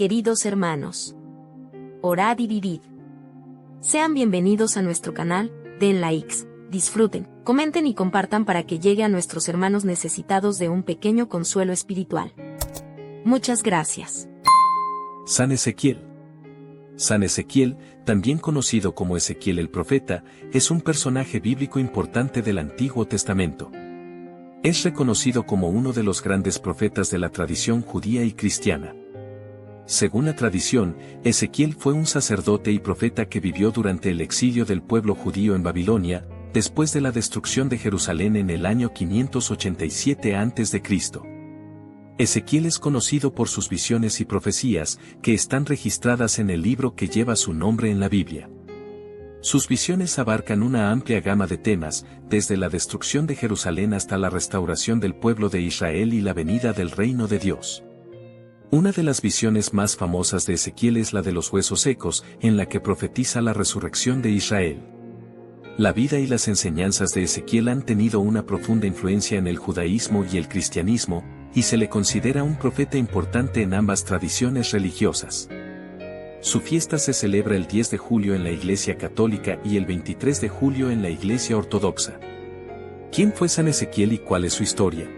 Queridos hermanos, orad y vivid. Sean bienvenidos a nuestro canal, den likes, disfruten, comenten y compartan para que llegue a nuestros hermanos necesitados de un pequeño consuelo espiritual. Muchas gracias. San Ezequiel. San Ezequiel, también conocido como Ezequiel el profeta, es un personaje bíblico importante del Antiguo Testamento. Es reconocido como uno de los grandes profetas de la tradición judía y cristiana. Según la tradición, Ezequiel fue un sacerdote y profeta que vivió durante el exilio del pueblo judío en Babilonia, después de la destrucción de Jerusalén en el año 587 a.C. Ezequiel es conocido por sus visiones y profecías, que están registradas en el libro que lleva su nombre en la Biblia. Sus visiones abarcan una amplia gama de temas, desde la destrucción de Jerusalén hasta la restauración del pueblo de Israel y la venida del reino de Dios. Una de las visiones más famosas de Ezequiel es la de los huesos secos, en la que profetiza la resurrección de Israel. La vida y las enseñanzas de Ezequiel han tenido una profunda influencia en el judaísmo y el cristianismo, y se le considera un profeta importante en ambas tradiciones religiosas. Su fiesta se celebra el 10 de julio en la Iglesia Católica y el 23 de julio en la Iglesia Ortodoxa. ¿Quién fue San Ezequiel y cuál es su historia?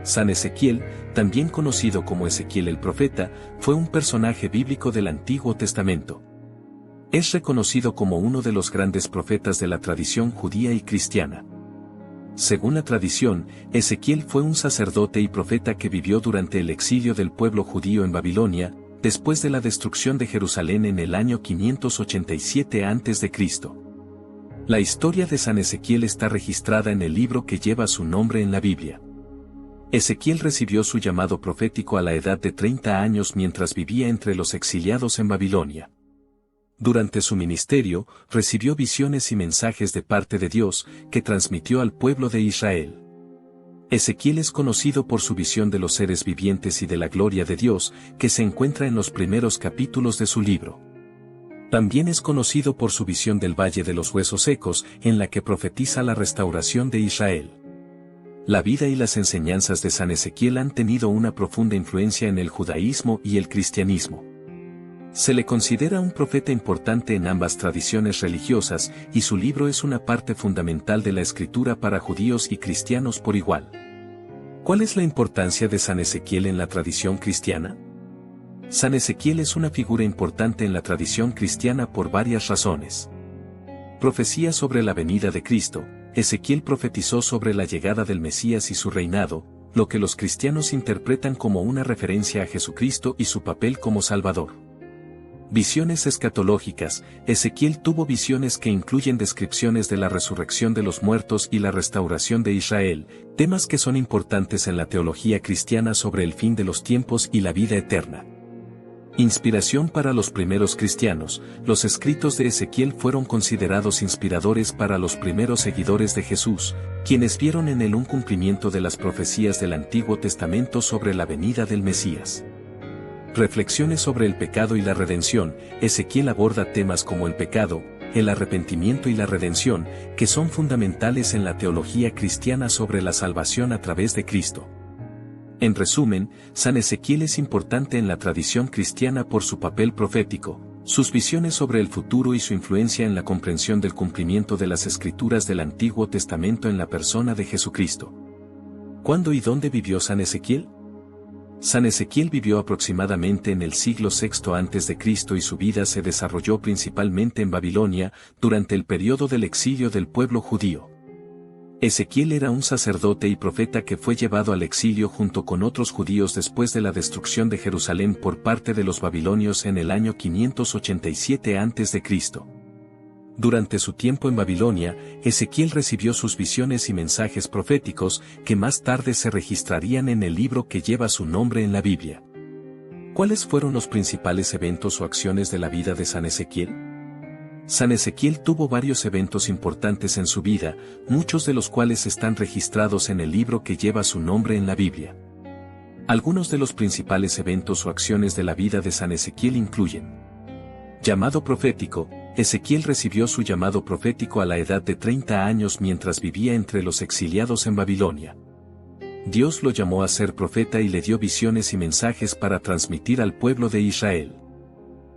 San Ezequiel, también conocido como Ezequiel el profeta, fue un personaje bíblico del Antiguo Testamento. Es reconocido como uno de los grandes profetas de la tradición judía y cristiana. Según la tradición, Ezequiel fue un sacerdote y profeta que vivió durante el exilio del pueblo judío en Babilonia, después de la destrucción de Jerusalén en el año 587 a.C. La historia de San Ezequiel está registrada en el libro que lleva su nombre en la Biblia. Ezequiel recibió su llamado profético a la edad de 30 años mientras vivía entre los exiliados en Babilonia. Durante su ministerio, recibió visiones y mensajes de parte de Dios, que transmitió al pueblo de Israel. Ezequiel es conocido por su visión de los seres vivientes y de la gloria de Dios, que se encuentra en los primeros capítulos de su libro. También es conocido por su visión del Valle de los Huesos Secos, en la que profetiza la restauración de Israel. La vida y las enseñanzas de San Ezequiel han tenido una profunda influencia en el judaísmo y el cristianismo. Se le considera un profeta importante en ambas tradiciones religiosas, y su libro es una parte fundamental de la escritura para judíos y cristianos por igual. ¿Cuál es la importancia de San Ezequiel en la tradición cristiana? San Ezequiel es una figura importante en la tradición cristiana por varias razones. Profecía sobre la venida de Cristo. Ezequiel profetizó sobre la llegada del Mesías y su reinado, lo que los cristianos interpretan como una referencia a Jesucristo y su papel como Salvador. Visiones escatológicas. Ezequiel tuvo visiones que incluyen descripciones de la resurrección de los muertos y la restauración de Israel, temas que son importantes en la teología cristiana sobre el fin de los tiempos y la vida eterna. Inspiración para los primeros cristianos. Los escritos de Ezequiel fueron considerados inspiradores para los primeros seguidores de Jesús, quienes vieron en él un cumplimiento de las profecías del Antiguo Testamento sobre la venida del Mesías. Reflexiones sobre el pecado y la redención. Ezequiel aborda temas como el pecado, el arrepentimiento y la redención, que son fundamentales en la teología cristiana sobre la salvación a través de Cristo. En resumen, San Ezequiel es importante en la tradición cristiana por su papel profético, sus visiones sobre el futuro y su influencia en la comprensión del cumplimiento de las Escrituras del Antiguo Testamento en la persona de Jesucristo. ¿Cuándo y dónde vivió San Ezequiel? San Ezequiel vivió aproximadamente en el siglo VI a.C. y su vida se desarrolló principalmente en Babilonia, durante el periodo del exilio del pueblo judío. Ezequiel era un sacerdote y profeta que fue llevado al exilio junto con otros judíos después de la destrucción de Jerusalén por parte de los babilonios en el año 587 a.C. Durante su tiempo en Babilonia, Ezequiel recibió sus visiones y mensajes proféticos, que más tarde se registrarían en el libro que lleva su nombre en la Biblia. ¿Cuáles fueron los principales eventos o acciones de la vida de San Ezequiel? San Ezequiel tuvo varios eventos importantes en su vida, muchos de los cuales están registrados en el libro que lleva su nombre en la Biblia. Algunos de los principales eventos o acciones de la vida de San Ezequiel incluyen: llamado profético. Ezequiel recibió su llamado profético a la edad de 30 años mientras vivía entre los exiliados en Babilonia. Dios lo llamó a ser profeta y le dio visiones y mensajes para transmitir al pueblo de Israel.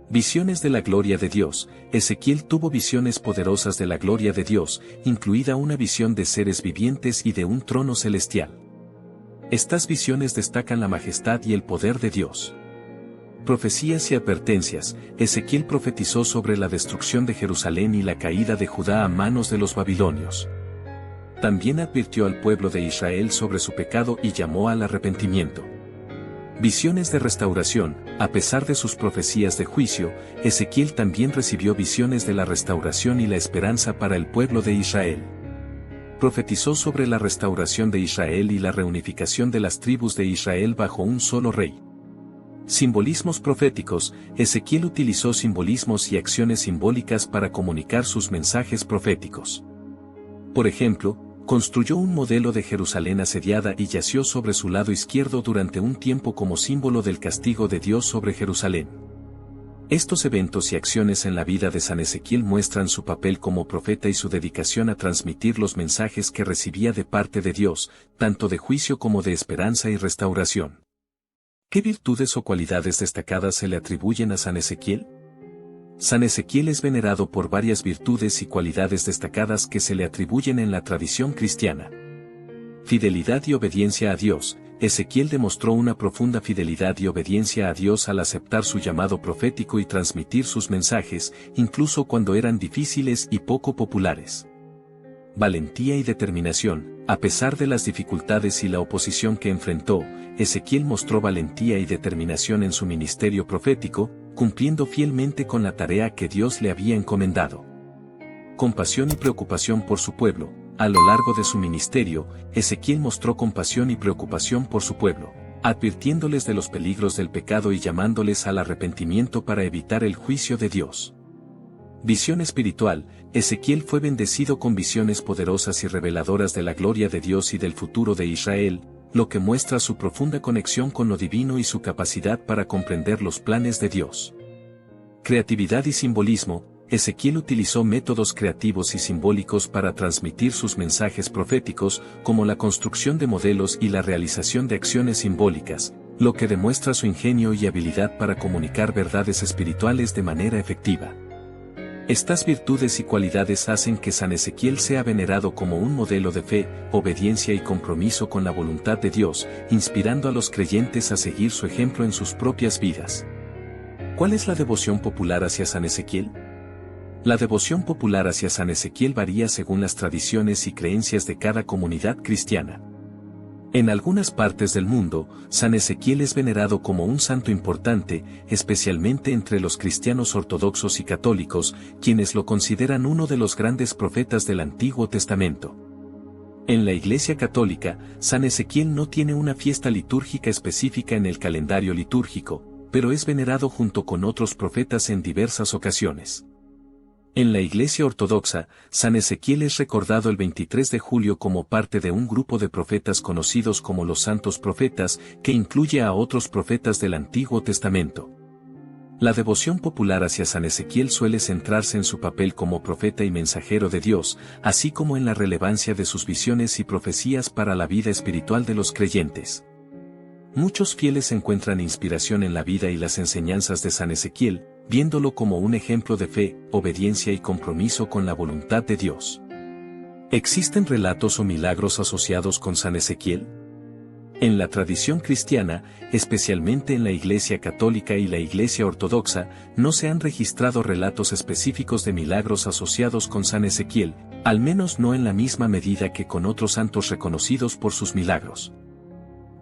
Visiones de la gloria de Dios. Ezequiel tuvo visiones poderosas de la gloria de Dios, incluida una visión de seres vivientes y de un trono celestial. Estas visiones destacan la majestad y el poder de Dios. Profecías y advertencias. Ezequiel profetizó sobre la destrucción de Jerusalén y la caída de Judá a manos de los babilonios. También advirtió al pueblo de Israel sobre su pecado y llamó al arrepentimiento. Visiones de restauración. A pesar de sus profecías de juicio, Ezequiel también recibió visiones de la restauración y la esperanza para el pueblo de Israel. Profetizó sobre la restauración de Israel y la reunificación de las tribus de Israel bajo un solo rey. Simbolismos proféticos. Ezequiel utilizó simbolismos y acciones simbólicas para comunicar sus mensajes proféticos. Por ejemplo, construyó un modelo de Jerusalén asediada y yació sobre su lado izquierdo durante un tiempo como símbolo del castigo de Dios sobre Jerusalén. Estos eventos y acciones en la vida de San Ezequiel muestran su papel como profeta y su dedicación a transmitir los mensajes que recibía de parte de Dios, tanto de juicio como de esperanza y restauración. ¿Qué virtudes o cualidades destacadas se le atribuyen a San Ezequiel? San Ezequiel es venerado por varias virtudes y cualidades destacadas que se le atribuyen en la tradición cristiana. Fidelidad y obediencia a Dios. Ezequiel demostró una profunda fidelidad y obediencia a Dios al aceptar su llamado profético y transmitir sus mensajes, incluso cuando eran difíciles y poco populares. Valentía y determinación. A pesar de las dificultades y la oposición que enfrentó, Ezequiel mostró valentía y determinación en su ministerio profético, cumpliendo fielmente con la tarea que Dios le había encomendado. Compasión y preocupación por su pueblo. A lo largo de su ministerio, Ezequiel mostró compasión y preocupación por su pueblo, advirtiéndoles de los peligros del pecado y llamándoles al arrepentimiento para evitar el juicio de Dios. Visión espiritual. Ezequiel fue bendecido con visiones poderosas y reveladoras de la gloria de Dios y del futuro de Israel, lo que muestra su profunda conexión con lo divino y su capacidad para comprender los planes de Dios. Creatividad y simbolismo. Ezequiel utilizó métodos creativos y simbólicos para transmitir sus mensajes proféticos, como la construcción de modelos y la realización de acciones simbólicas, lo que demuestra su ingenio y habilidad para comunicar verdades espirituales de manera efectiva. Estas virtudes y cualidades hacen que San Ezequiel sea venerado como un modelo de fe, obediencia y compromiso con la voluntad de Dios, inspirando a los creyentes a seguir su ejemplo en sus propias vidas. ¿Cuál es la devoción popular hacia San Ezequiel? La devoción popular hacia San Ezequiel varía según las tradiciones y creencias de cada comunidad cristiana. En algunas partes del mundo, San Ezequiel es venerado como un santo importante, especialmente entre los cristianos ortodoxos y católicos, quienes lo consideran uno de los grandes profetas del Antiguo Testamento. En la Iglesia Católica, San Ezequiel no tiene una fiesta litúrgica específica en el calendario litúrgico, pero es venerado junto con otros profetas en diversas ocasiones. En la Iglesia Ortodoxa, San Ezequiel es recordado el 23 de julio como parte de un grupo de profetas conocidos como los Santos Profetas, que incluye a otros profetas del Antiguo Testamento. La devoción popular hacia San Ezequiel suele centrarse en su papel como profeta y mensajero de Dios, así como en la relevancia de sus visiones y profecías para la vida espiritual de los creyentes. Muchos fieles encuentran inspiración en la vida y las enseñanzas de San Ezequiel, viéndolo como un ejemplo de fe, obediencia y compromiso con la voluntad de Dios. ¿Existen relatos o milagros asociados con San Ezequiel? En la tradición cristiana, especialmente en la Iglesia Católica y la Iglesia Ortodoxa, no se han registrado relatos específicos de milagros asociados con San Ezequiel, al menos no en la misma medida que con otros santos reconocidos por sus milagros.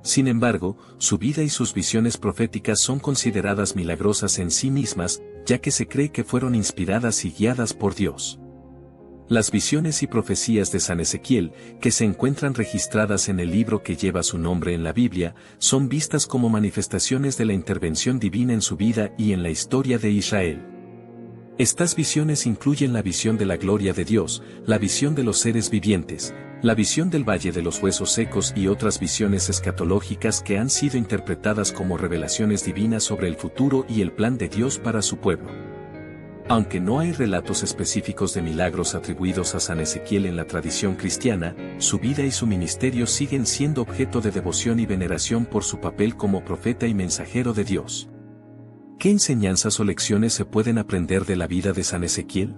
Sin embargo, su vida y sus visiones proféticas son consideradas milagrosas en sí mismas, ya que se cree que fueron inspiradas y guiadas por Dios. Las visiones y profecías de San Ezequiel, que se encuentran registradas en el libro que lleva su nombre en la Biblia, son vistas como manifestaciones de la intervención divina en su vida y en la historia de Israel. Estas visiones incluyen la visión de la gloria de Dios, la visión de los seres vivientes, la visión del valle de los huesos secos y otras visiones escatológicas que han sido interpretadas como revelaciones divinas sobre el futuro y el plan de Dios para su pueblo. Aunque no hay relatos específicos de milagros atribuidos a San Ezequiel en la tradición cristiana, su vida y su ministerio siguen siendo objeto de devoción y veneración por su papel como profeta y mensajero de Dios. ¿Qué enseñanzas o lecciones se pueden aprender de la vida de San Ezequiel?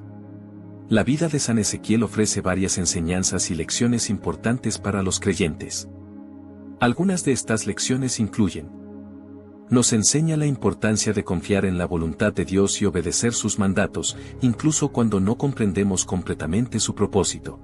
La vida de San Ezequiel ofrece varias enseñanzas y lecciones importantes para los creyentes. Algunas de estas lecciones incluyen: nos enseña la importancia de confiar en la voluntad de Dios y obedecer sus mandatos, incluso cuando no comprendemos completamente su propósito.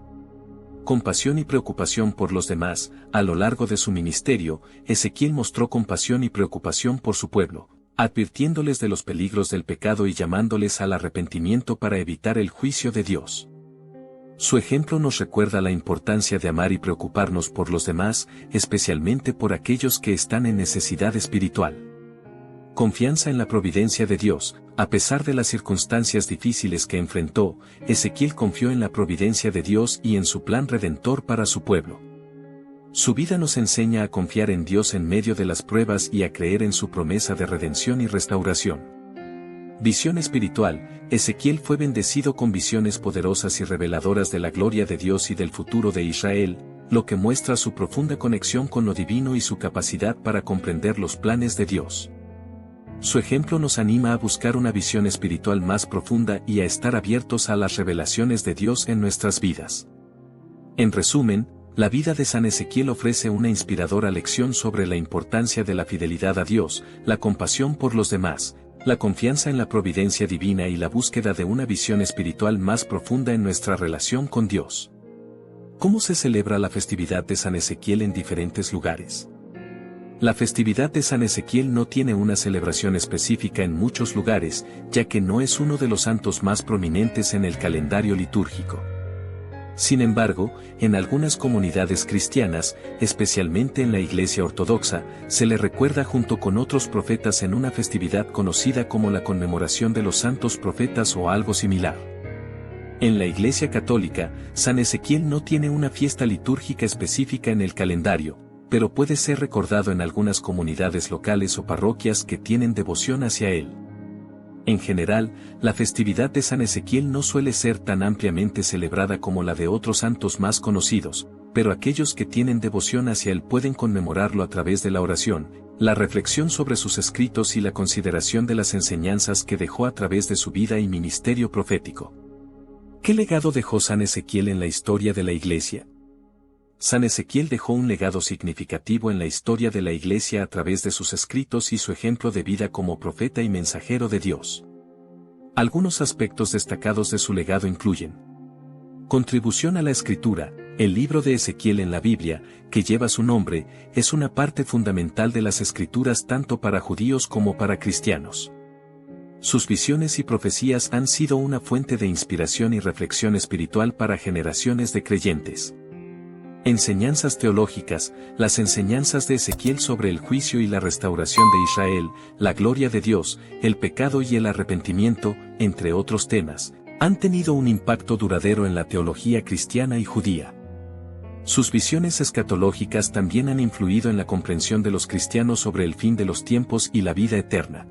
Compasión y preocupación por los demás. A lo largo de su ministerio, Ezequiel mostró compasión y preocupación por su pueblo, advirtiéndoles de los peligros del pecado y llamándoles al arrepentimiento para evitar el juicio de Dios. Su ejemplo nos recuerda la importancia de amar y preocuparnos por los demás, especialmente por aquellos que están en necesidad espiritual. Confianza en la providencia de Dios. A pesar de las circunstancias difíciles que enfrentó, Ezequiel confió en la providencia de Dios y en su plan redentor para su pueblo. Su vida nos enseña a confiar en Dios en medio de las pruebas y a creer en su promesa de redención y restauración. Visión espiritual. Ezequiel fue bendecido con visiones poderosas y reveladoras de la gloria de Dios y del futuro de Israel, lo que muestra su profunda conexión con lo divino y su capacidad para comprender los planes de Dios. Su ejemplo nos anima a buscar una visión espiritual más profunda y a estar abiertos a las revelaciones de Dios en nuestras vidas. En resumen, la vida de San Ezequiel ofrece una inspiradora lección sobre la importancia de la fidelidad a Dios, la compasión por los demás, la confianza en la providencia divina y la búsqueda de una visión espiritual más profunda en nuestra relación con Dios. ¿Cómo se celebra la festividad de San Ezequiel en diferentes lugares? La festividad de San Ezequiel no tiene una celebración específica en muchos lugares, ya que no es uno de los santos más prominentes en el calendario litúrgico. Sin embargo, en algunas comunidades cristianas, especialmente en la Iglesia Ortodoxa, se le recuerda junto con otros profetas en una festividad conocida como la conmemoración de los santos profetas o algo similar. En la Iglesia Católica, San Ezequiel no tiene una fiesta litúrgica específica en el calendario, pero puede ser recordado en algunas comunidades locales o parroquias que tienen devoción hacia él. En general, la festividad de San Ezequiel no suele ser tan ampliamente celebrada como la de otros santos más conocidos, pero aquellos que tienen devoción hacia él pueden conmemorarlo a través de la oración, la reflexión sobre sus escritos y la consideración de las enseñanzas que dejó a través de su vida y ministerio profético. ¿Qué legado dejó San Ezequiel en la historia de la Iglesia? San Ezequiel dejó un legado significativo en la historia de la Iglesia a través de sus escritos y su ejemplo de vida como profeta y mensajero de Dios. Algunos aspectos destacados de su legado incluyen: contribución a la Escritura. El libro de Ezequiel en la Biblia, que lleva su nombre, es una parte fundamental de las Escrituras tanto para judíos como para cristianos. Sus visiones y profecías han sido una fuente de inspiración y reflexión espiritual para generaciones de creyentes. Enseñanzas teológicas. Las enseñanzas de Ezequiel sobre el juicio y la restauración de Israel, la gloria de Dios, el pecado y el arrepentimiento, entre otros temas, han tenido un impacto duradero en la teología cristiana y judía. Sus visiones escatológicas también han influido en la comprensión de los cristianos sobre el fin de los tiempos y la vida eterna.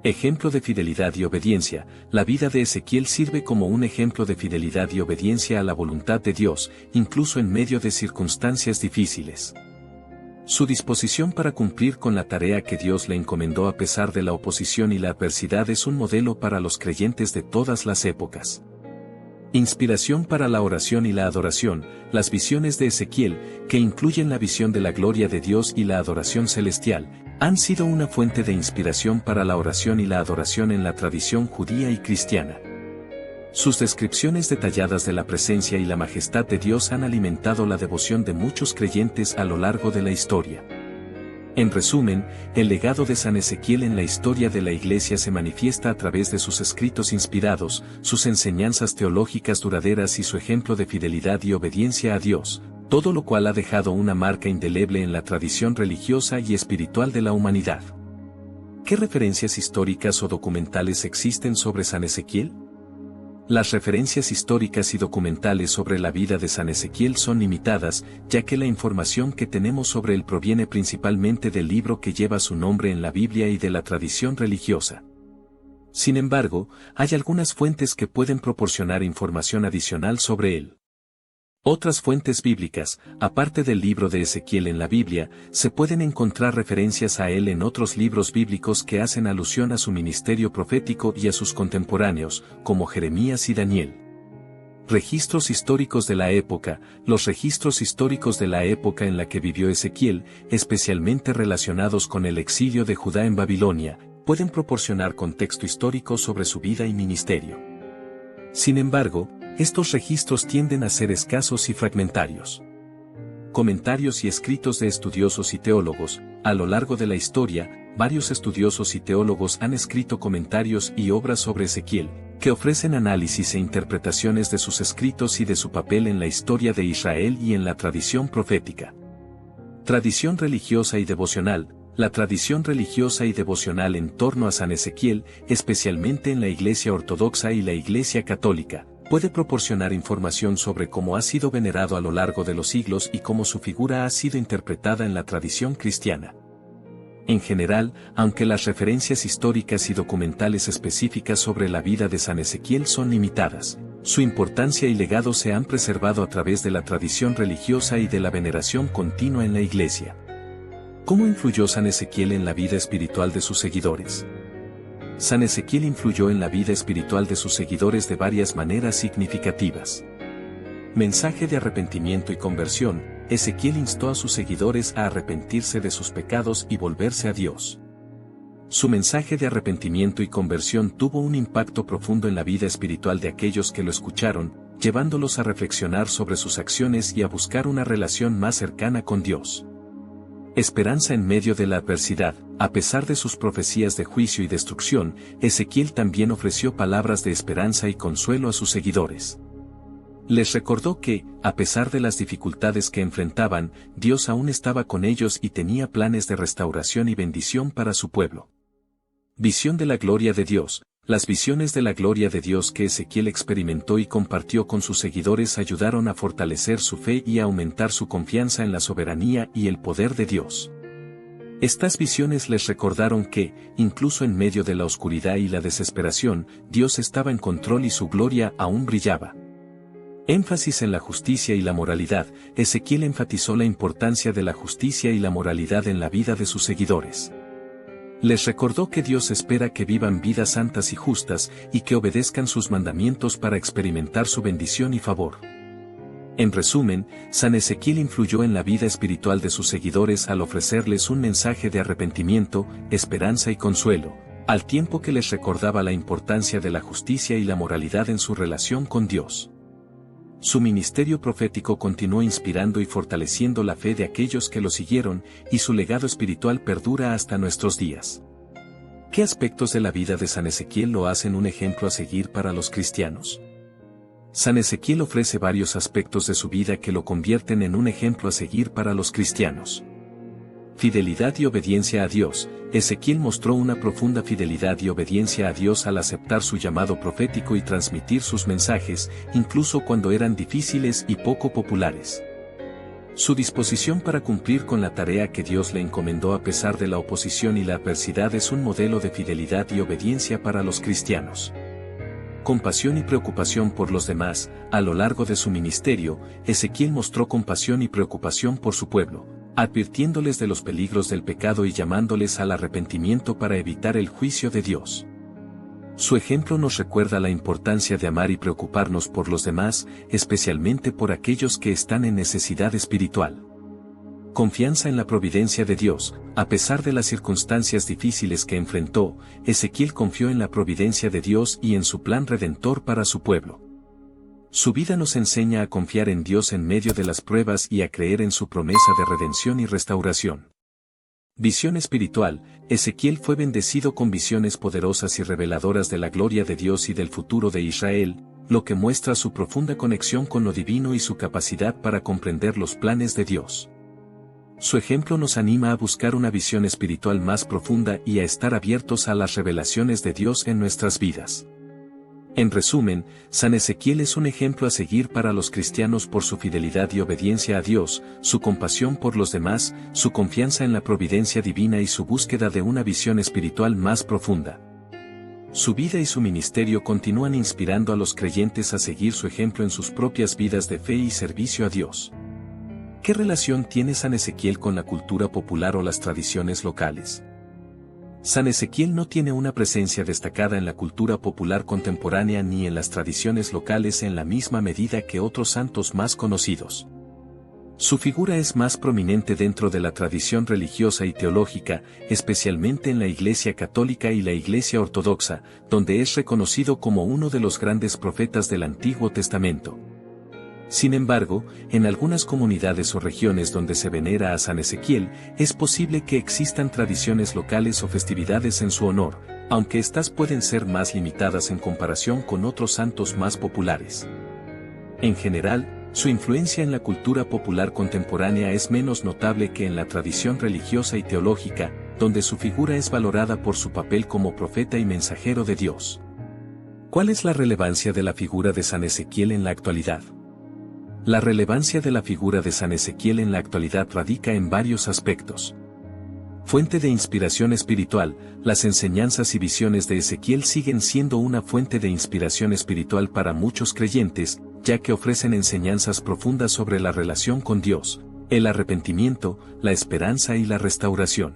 Ejemplo de fidelidad y obediencia. La vida de Ezequiel sirve como un ejemplo de fidelidad y obediencia a la voluntad de Dios, incluso en medio de circunstancias difíciles. Su disposición para cumplir con la tarea que Dios le encomendó a pesar de la oposición y la adversidad es un modelo para los creyentes de todas las épocas. Inspiración para la oración y la adoración. Las visiones de Ezequiel, que incluyen la visión de la gloria de Dios y la adoración celestial, han sido una fuente de inspiración para la oración y la adoración en la tradición judía y cristiana. Sus descripciones detalladas de la presencia y la majestad de Dios han alimentado la devoción de muchos creyentes a lo largo de la historia. En resumen, el legado de San Ezequiel en la historia de la Iglesia se manifiesta a través de sus escritos inspirados, sus enseñanzas teológicas duraderas y su ejemplo de fidelidad y obediencia a Dios, todo lo cual ha dejado una marca indeleble en la tradición religiosa y espiritual de la humanidad. ¿Qué referencias históricas o documentales existen sobre San Ezequiel? Las referencias históricas y documentales sobre la vida de San Ezequiel son limitadas, ya que la información que tenemos sobre él proviene principalmente del libro que lleva su nombre en la Biblia y de la tradición religiosa. Sin embargo, hay algunas fuentes que pueden proporcionar información adicional sobre él. Otras fuentes bíblicas, aparte del libro de Ezequiel en la Biblia, se pueden encontrar referencias a él en otros libros bíblicos que hacen alusión a su ministerio profético y a sus contemporáneos, como Jeremías y Daniel. Registros históricos de la época. Los registros históricos de la época en la que vivió Ezequiel, especialmente relacionados con el exilio de Judá en Babilonia, pueden proporcionar contexto histórico sobre su vida y ministerio. Sin embargo, estos registros tienden a ser escasos y fragmentarios. Comentarios y escritos de estudiosos y teólogos. A lo largo de la historia, varios estudiosos y teólogos han escrito comentarios y obras sobre Ezequiel, que ofrecen análisis e interpretaciones de sus escritos y de su papel en la historia de Israel y en la tradición profética. Tradición religiosa y devocional. La tradición religiosa y devocional en torno a San Ezequiel, especialmente en la Iglesia Ortodoxa y la Iglesia Católica, puede proporcionar información sobre cómo ha sido venerado a lo largo de los siglos y cómo su figura ha sido interpretada en la tradición cristiana. En general, aunque las referencias históricas y documentales específicas sobre la vida de San Ezequiel son limitadas, su importancia y legado se han preservado a través de la tradición religiosa y de la veneración continua en la Iglesia. ¿Cómo influyó San Ezequiel en la vida espiritual de sus seguidores? San Ezequiel influyó en la vida espiritual de sus seguidores de varias maneras significativas. Mensaje de arrepentimiento y conversión. Ezequiel instó a sus seguidores a arrepentirse de sus pecados y volverse a Dios. Su mensaje de arrepentimiento y conversión tuvo un impacto profundo en la vida espiritual de aquellos que lo escucharon, llevándolos a reflexionar sobre sus acciones y a buscar una relación más cercana con Dios. Esperanza en medio de la adversidad. A pesar de sus profecías de juicio y destrucción, Ezequiel también ofreció palabras de esperanza y consuelo a sus seguidores. Les recordó que, a pesar de las dificultades que enfrentaban, Dios aún estaba con ellos y tenía planes de restauración y bendición para su pueblo. Visión de la gloria de Dios. Las visiones de la gloria de Dios que Ezequiel experimentó y compartió con sus seguidores ayudaron a fortalecer su fe y a aumentar su confianza en la soberanía y el poder de Dios. Estas visiones les recordaron que, incluso en medio de la oscuridad y la desesperación, Dios estaba en control y su gloria aún brillaba. Énfasis en la justicia y la moralidad. Ezequiel enfatizó la importancia de la justicia y la moralidad en la vida de sus seguidores. Les recordó que Dios espera que vivan vidas santas y justas y que obedezcan sus mandamientos para experimentar su bendición y favor. En resumen, San Ezequiel influyó en la vida espiritual de sus seguidores al ofrecerles un mensaje de arrepentimiento, esperanza y consuelo, al tiempo que les recordaba la importancia de la justicia y la moralidad en su relación con Dios. Su ministerio profético continuó inspirando y fortaleciendo la fe de aquellos que lo siguieron, y su legado espiritual perdura hasta nuestros días. ¿Qué aspectos de la vida de San Ezequiel lo hacen un ejemplo a seguir para los cristianos? San Ezequiel ofrece varios aspectos de su vida que lo convierten en un ejemplo a seguir para los cristianos. Fidelidad y obediencia a Dios. Ezequiel mostró una profunda fidelidad y obediencia a Dios al aceptar su llamado profético y transmitir sus mensajes, incluso cuando eran difíciles y poco populares. Su disposición para cumplir con la tarea que Dios le encomendó a pesar de la oposición y la adversidad es un modelo de fidelidad y obediencia para los cristianos. Compasión y preocupación por los demás. A lo largo de su ministerio, Ezequiel mostró compasión y preocupación por su pueblo, advirtiéndoles de los peligros del pecado y llamándoles al arrepentimiento para evitar el juicio de Dios. Su ejemplo nos recuerda la importancia de amar y preocuparnos por los demás, especialmente por aquellos que están en necesidad espiritual. Confianza en la providencia de Dios. A pesar de las circunstancias difíciles que enfrentó, Ezequiel confió en la providencia de Dios y en su plan redentor para su pueblo. Su vida nos enseña a confiar en Dios en medio de las pruebas y a creer en su promesa de redención y restauración. Visión espiritual. Ezequiel fue bendecido con visiones poderosas y reveladoras de la gloria de Dios y del futuro de Israel, lo que muestra su profunda conexión con lo divino y su capacidad para comprender los planes de Dios. Su ejemplo nos anima a buscar una visión espiritual más profunda y a estar abiertos a las revelaciones de Dios en nuestras vidas. En resumen, San Ezequiel es un ejemplo a seguir para los cristianos por su fidelidad y obediencia a Dios, su compasión por los demás, su confianza en la providencia divina y su búsqueda de una visión espiritual más profunda. Su vida y su ministerio continúan inspirando a los creyentes a seguir su ejemplo en sus propias vidas de fe y servicio a Dios. ¿Qué relación tiene San Ezequiel con la cultura popular o las tradiciones locales? San Ezequiel no tiene una presencia destacada en la cultura popular contemporánea ni en las tradiciones locales en la misma medida que otros santos más conocidos. Su figura es más prominente dentro de la tradición religiosa y teológica, especialmente en la Iglesia Católica y la Iglesia Ortodoxa, donde es reconocido como uno de los grandes profetas del Antiguo Testamento. Sin embargo, en algunas comunidades o regiones donde se venera a San Ezequiel, es posible que existan tradiciones locales o festividades en su honor, aunque éstas pueden ser más limitadas en comparación con otros santos más populares. En general, su influencia en la cultura popular contemporánea es menos notable que en la tradición religiosa y teológica, donde su figura es valorada por su papel como profeta y mensajero de Dios. ¿Cuál es la relevancia de la figura de San Ezequiel en la actualidad? La relevancia de la figura de San Ezequiel en la actualidad radica en varios aspectos. Fuente de inspiración espiritual, las enseñanzas y visiones de Ezequiel siguen siendo una fuente de inspiración espiritual para muchos creyentes, ya que ofrecen enseñanzas profundas sobre la relación con Dios, el arrepentimiento, la esperanza y la restauración.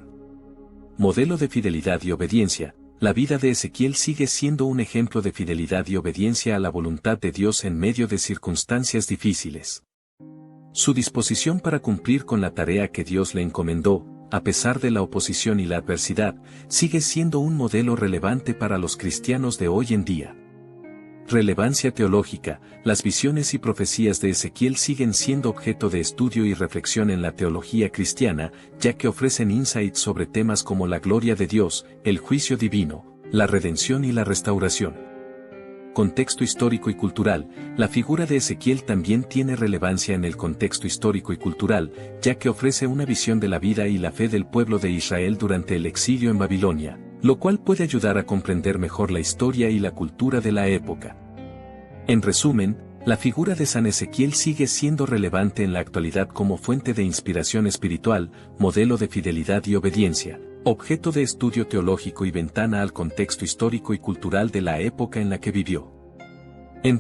Modelo de fidelidad y obediencia, la vida de Ezequiel sigue siendo un ejemplo de fidelidad y obediencia a la voluntad de Dios en medio de circunstancias difíciles. Su disposición para cumplir con la tarea que Dios le encomendó, a pesar de la oposición y la adversidad, sigue siendo un modelo relevante para los cristianos de hoy en día. Relevancia teológica, las visiones y profecías de Ezequiel siguen siendo objeto de estudio y reflexión en la teología cristiana, ya que ofrecen insights sobre temas como la gloria de Dios, el juicio divino, la redención y la restauración. Contexto histórico y cultural, la figura de Ezequiel también tiene relevancia en el contexto histórico y cultural, ya que ofrece una visión de la vida y la fe del pueblo de Israel durante el exilio en Babilonia, lo cual puede ayudar a comprender mejor la historia y la cultura de la época. En resumen, la figura de San Ezequiel sigue siendo relevante en la actualidad como fuente de inspiración espiritual, modelo de fidelidad y obediencia, objeto de estudio teológico y ventana al contexto histórico y cultural de la época en la que vivió. En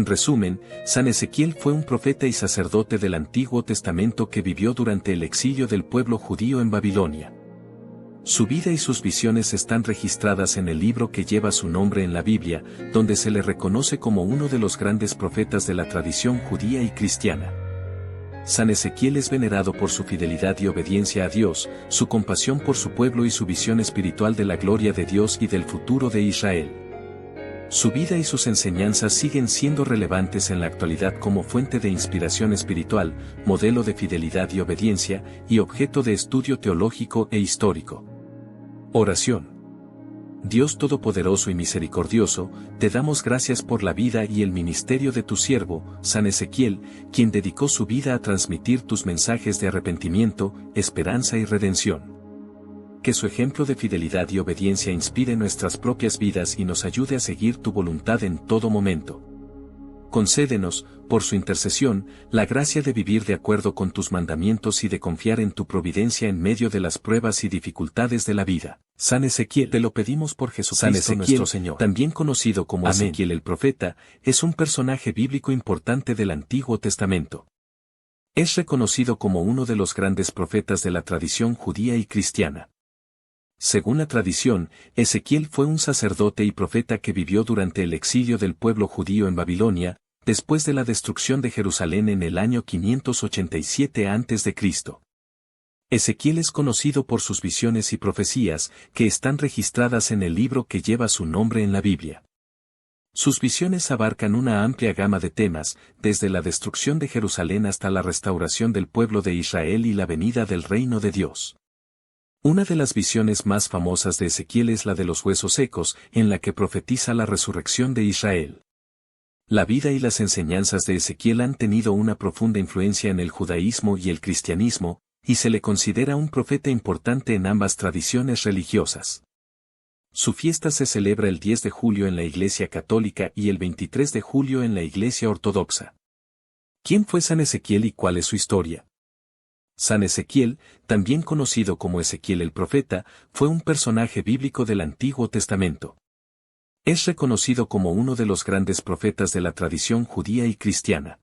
resumen, San Ezequiel fue un profeta y sacerdote del Antiguo Testamento que vivió durante el exilio del pueblo judío en Babilonia. Su vida y sus visiones están registradas en el libro que lleva su nombre en la Biblia, donde se le reconoce como uno de los grandes profetas de la tradición judía y cristiana. San Ezequiel es venerado por su fidelidad y obediencia a Dios, su compasión por su pueblo y su visión espiritual de la gloria de Dios y del futuro de Israel. Su vida y sus enseñanzas siguen siendo relevantes en la actualidad como fuente de inspiración espiritual, modelo de fidelidad y obediencia, y objeto de estudio teológico e histórico. Oración. Dios Todopoderoso y Misericordioso, te damos gracias por la vida y el ministerio de tu siervo, San Ezequiel, quien dedicó su vida a transmitir tus mensajes de arrepentimiento, esperanza y redención. Que su ejemplo de fidelidad y obediencia inspire nuestras propias vidas y nos ayude a seguir tu voluntad en todo momento. Concédenos, por su intercesión, la gracia de vivir de acuerdo con tus mandamientos y de confiar en tu providencia en medio de las pruebas y dificultades de la vida. San Ezequiel, te lo pedimos por Jesucristo nuestro Señor. También conocido como Amén. Ezequiel el profeta, es un personaje bíblico importante del Antiguo Testamento. Es reconocido como uno de los grandes profetas de la tradición judía y cristiana. Según la tradición, Ezequiel fue un sacerdote y profeta que vivió durante el exilio del pueblo judío en Babilonia, después de la destrucción de Jerusalén en el año 587 a.C. Ezequiel es conocido por sus visiones y profecías, que están registradas en el libro que lleva su nombre en la Biblia. Sus visiones abarcan una amplia gama de temas, desde la destrucción de Jerusalén hasta la restauración del pueblo de Israel y la venida del reino de Dios. Una de las visiones más famosas de Ezequiel es la de los huesos secos, en la que profetiza la resurrección de Israel. La vida y las enseñanzas de Ezequiel han tenido una profunda influencia en el judaísmo y el cristianismo, y se le considera un profeta importante en ambas tradiciones religiosas. Su fiesta se celebra el 10 de julio en la Iglesia Católica y el 23 de julio en la Iglesia Ortodoxa. ¿Quién fue San Ezequiel y cuál es su historia? San Ezequiel, también conocido como Ezequiel el profeta, fue un personaje bíblico del Antiguo Testamento. Es reconocido como uno de los grandes profetas de la tradición judía y cristiana.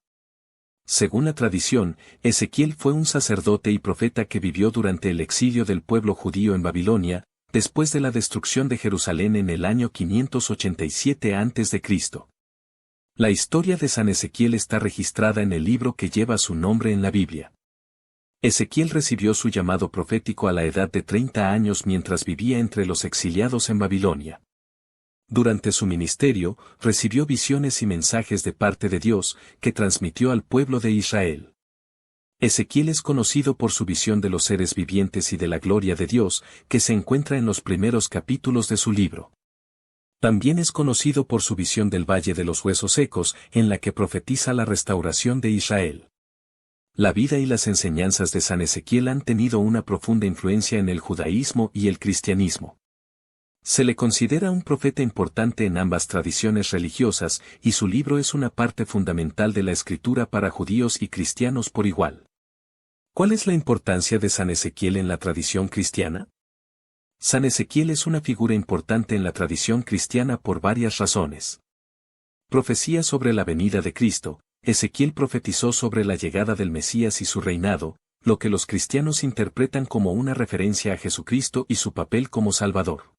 Según la tradición, Ezequiel fue un sacerdote y profeta que vivió durante el exilio del pueblo judío en Babilonia, después de la destrucción de Jerusalén en el año 587 a.C. La historia de San Ezequiel está registrada en el libro que lleva su nombre en la Biblia. Ezequiel recibió su llamado profético a la edad de 30 años mientras vivía entre los exiliados en Babilonia. Durante su ministerio, recibió visiones y mensajes de parte de Dios, que transmitió al pueblo de Israel. Ezequiel es conocido por su visión de los seres vivientes y de la gloria de Dios, que se encuentra en los primeros capítulos de su libro. También es conocido por su visión del Valle de los Huesos Secos, en la que profetiza la restauración de Israel. La vida y las enseñanzas de San Ezequiel han tenido una profunda influencia en el judaísmo y el cristianismo. Se le considera un profeta importante en ambas tradiciones religiosas, y su libro es una parte fundamental de la escritura para judíos y cristianos por igual. ¿Cuál es la importancia de San Ezequiel en la tradición cristiana? San Ezequiel es una figura importante en la tradición cristiana por varias razones. Profecía sobre la venida de Cristo. Ezequiel profetizó sobre la llegada del Mesías y su reinado, lo que los cristianos interpretan como una referencia a Jesucristo y su papel como Salvador.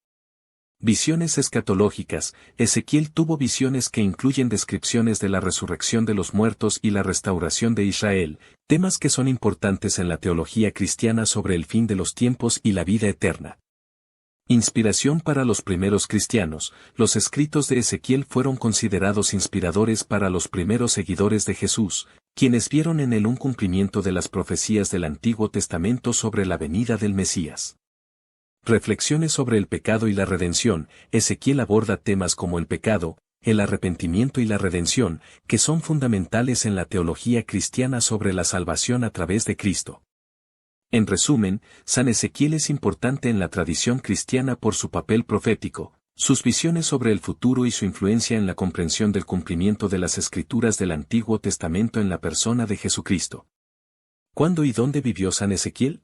Visiones escatológicas. Ezequiel tuvo visiones que incluyen descripciones de la resurrección de los muertos y la restauración de Israel, temas que son importantes en la teología cristiana sobre el fin de los tiempos y la vida eterna. Inspiración para los primeros cristianos. Los escritos de Ezequiel fueron considerados inspiradores para los primeros seguidores de Jesús, quienes vieron en él un cumplimiento de las profecías del Antiguo Testamento sobre la venida del Mesías. Reflexiones sobre el pecado y la redención. Ezequiel aborda temas como el pecado, el arrepentimiento y la redención, que son fundamentales en la teología cristiana sobre la salvación a través de Cristo. En resumen, San Ezequiel es importante en la tradición cristiana por su papel profético, sus visiones sobre el futuro y su influencia en la comprensión del cumplimiento de las Escrituras del Antiguo Testamento en la persona de Jesucristo. ¿Cuándo y dónde vivió San Ezequiel?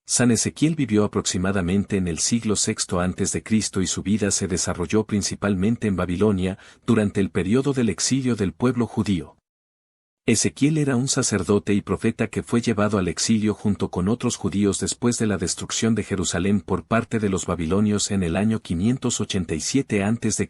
San Ezequiel vivió aproximadamente en el siglo VI a.C. y su vida se desarrolló principalmente en Babilonia, durante el periodo del exilio del pueblo judío. Ezequiel era un sacerdote y profeta que fue llevado al exilio junto con otros judíos después de la destrucción de Jerusalén por parte de los babilonios en el año 587 a.C.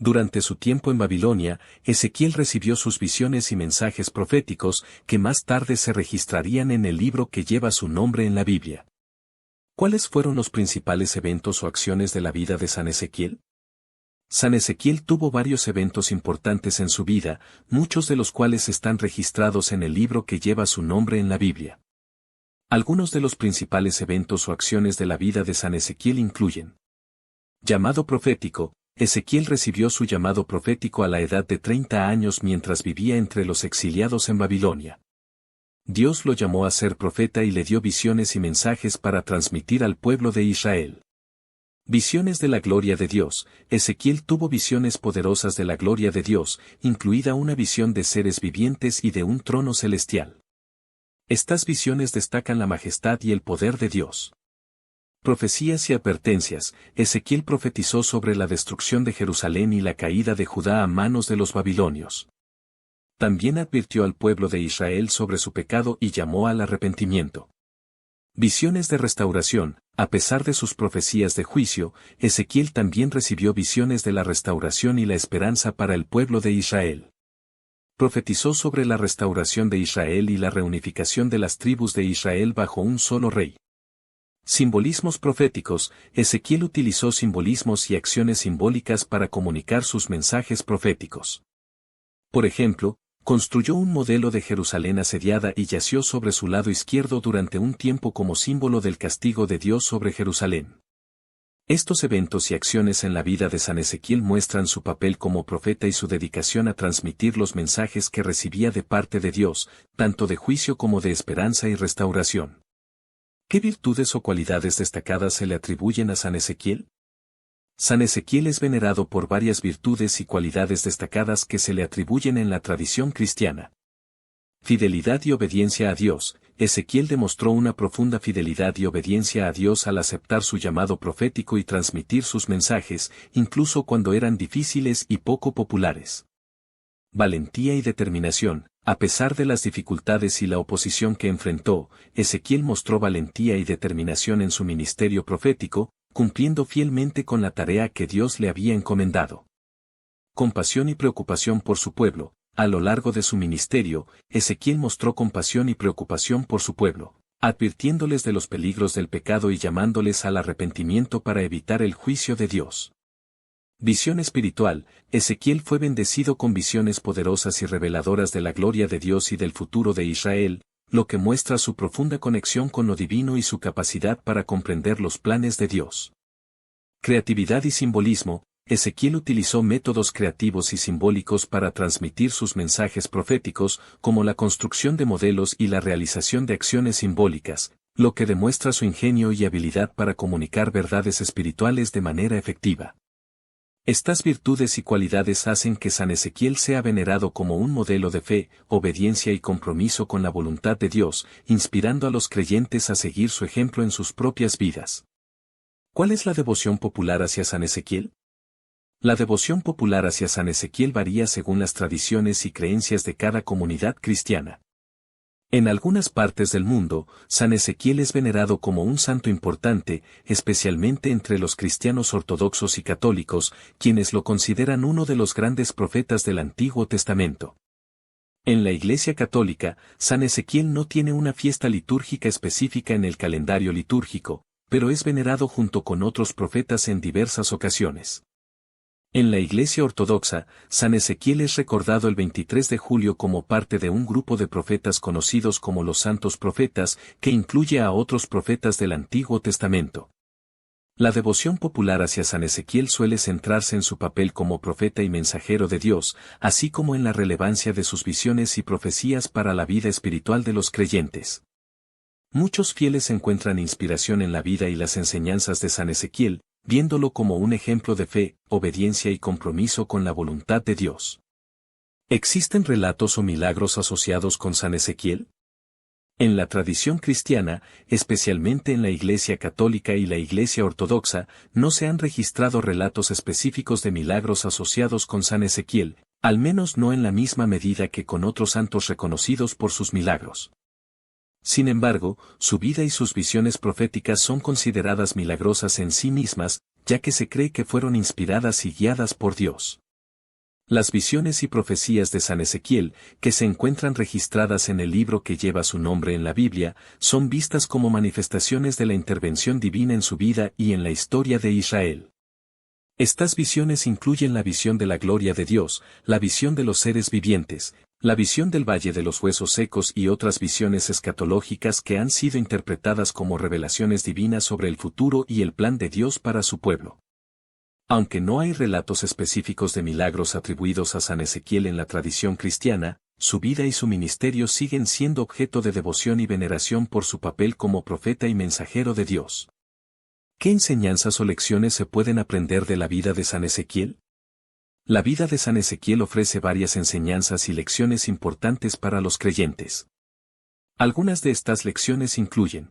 Durante su tiempo en Babilonia, Ezequiel recibió sus visiones y mensajes proféticos que más tarde se registrarían en el libro que lleva su nombre en la Biblia. ¿Cuáles fueron los principales eventos o acciones de la vida de San Ezequiel? San Ezequiel tuvo varios eventos importantes en su vida, muchos de los cuales están registrados en el libro que lleva su nombre en la Biblia. Algunos de los principales eventos o acciones de la vida de San Ezequiel incluyen: llamado profético. Ezequiel recibió su llamado profético a la edad de 30 años mientras vivía entre los exiliados en Babilonia. Dios lo llamó a ser profeta y le dio visiones y mensajes para transmitir al pueblo de Israel. Visiones de la gloria de Dios. Ezequiel tuvo visiones poderosas de la gloria de Dios, incluida una visión de seres vivientes y de un trono celestial. Estas visiones destacan la majestad y el poder de Dios. Profecías y advertencias. Ezequiel profetizó sobre la destrucción de Jerusalén y la caída de Judá a manos de los babilonios. También advirtió al pueblo de Israel sobre su pecado y llamó al arrepentimiento. Visiones de restauración. A pesar de sus profecías de juicio, Ezequiel también recibió visiones de la restauración y la esperanza para el pueblo de Israel. Profetizó sobre la restauración de Israel y la reunificación de las tribus de Israel bajo un solo rey. Simbolismos proféticos. Ezequiel utilizó simbolismos y acciones simbólicas para comunicar sus mensajes proféticos. Por ejemplo, construyó un modelo de Jerusalén asediada y yació sobre su lado izquierdo durante un tiempo como símbolo del castigo de Dios sobre Jerusalén. Estos eventos y acciones en la vida de San Ezequiel muestran su papel como profeta y su dedicación a transmitir los mensajes que recibía de parte de Dios, tanto de juicio como de esperanza y restauración. ¿Qué virtudes o cualidades destacadas se le atribuyen a San Ezequiel? San Ezequiel es venerado por varias virtudes y cualidades destacadas que se le atribuyen en la tradición cristiana. Fidelidad y obediencia a Dios. Ezequiel demostró una profunda fidelidad y obediencia a Dios al aceptar su llamado profético y transmitir sus mensajes, incluso cuando eran difíciles y poco populares. Valentía y determinación. A pesar de las dificultades y la oposición que enfrentó, Ezequiel mostró valentía y determinación en su ministerio profético, cumpliendo fielmente con la tarea que Dios le había encomendado. Compasión y preocupación por su pueblo. A lo largo de su ministerio, Ezequiel mostró compasión y preocupación por su pueblo, advirtiéndoles de los peligros del pecado y llamándoles al arrepentimiento para evitar el juicio de Dios. Visión espiritual. Ezequiel fue bendecido con visiones poderosas y reveladoras de la gloria de Dios y del futuro de Israel, lo que muestra su profunda conexión con lo divino y su capacidad para comprender los planes de Dios. Creatividad y simbolismo. Ezequiel utilizó métodos creativos y simbólicos para transmitir sus mensajes proféticos, como la construcción de modelos y la realización de acciones simbólicas, lo que demuestra su ingenio y habilidad para comunicar verdades espirituales de manera efectiva. Estas virtudes y cualidades hacen que San Ezequiel sea venerado como un modelo de fe, obediencia y compromiso con la voluntad de Dios, inspirando a los creyentes a seguir su ejemplo en sus propias vidas. ¿Cuál es la devoción popular hacia San Ezequiel? La devoción popular hacia San Ezequiel varía según las tradiciones y creencias de cada comunidad cristiana. En algunas partes del mundo, San Ezequiel es venerado como un santo importante, especialmente entre los cristianos ortodoxos y católicos, quienes lo consideran uno de los grandes profetas del Antiguo Testamento. En la Iglesia Católica, San Ezequiel no tiene una fiesta litúrgica específica en el calendario litúrgico, pero es venerado junto con otros profetas en diversas ocasiones. En la Iglesia Ortodoxa, San Ezequiel es recordado el 23 de julio como parte de un grupo de profetas conocidos como los Santos Profetas, que incluye a otros profetas del Antiguo Testamento. La devoción popular hacia San Ezequiel suele centrarse en su papel como profeta y mensajero de Dios, así como en la relevancia de sus visiones y profecías para la vida espiritual de los creyentes. Muchos fieles encuentran inspiración en la vida y las enseñanzas de San Ezequiel, viéndolo como un ejemplo de fe, obediencia y compromiso con la voluntad de Dios. ¿Existen relatos o milagros asociados con San Ezequiel? En la tradición cristiana, especialmente en la Iglesia Católica y la Iglesia Ortodoxa, no se han registrado relatos específicos de milagros asociados con San Ezequiel, al menos no en la misma medida que con otros santos reconocidos por sus milagros. Sin embargo, su vida y sus visiones proféticas son consideradas milagrosas en sí mismas, ya que se cree que fueron inspiradas y guiadas por Dios. Las visiones y profecías de San Ezequiel, que se encuentran registradas en el libro que lleva su nombre en la Biblia, son vistas como manifestaciones de la intervención divina en su vida y en la historia de Israel. Estas visiones incluyen la visión de la gloria de Dios, la visión de los seres vivientes, la visión del valle de los huesos secos y otras visiones escatológicas que han sido interpretadas como revelaciones divinas sobre el futuro y el plan de Dios para su pueblo. Aunque no hay relatos específicos de milagros atribuidos a San Ezequiel en la tradición cristiana, su vida y su ministerio siguen siendo objeto de devoción y veneración por su papel como profeta y mensajero de Dios. ¿Qué enseñanzas o lecciones se pueden aprender de la vida de San Ezequiel? La vida de San Ezequiel ofrece varias enseñanzas y lecciones importantes para los creyentes. Algunas de estas lecciones incluyen: